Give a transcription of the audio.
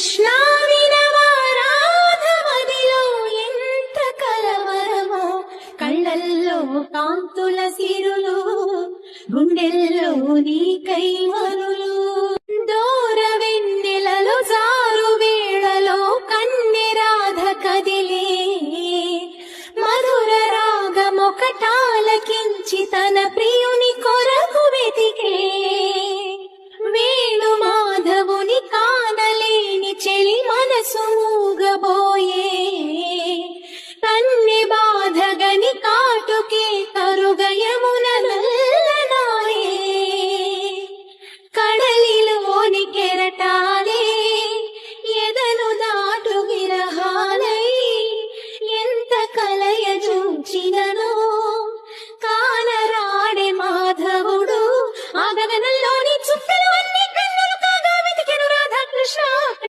కృష్ణ వినవా రాధమదిలో ఎంత కలవరమో, కళ్ళల్లో కాంతుల సిరులు, గుండెల్లో నీకై మరులు. దూర వెన్నెలలో జారు వేళలో కన్నె రాధ కదిలే, మధుర రాగమొకటాలకించి తన ప్రియుని కొరకు వెతికే. వేణు మాధవుని కానలేని చెలి మనసు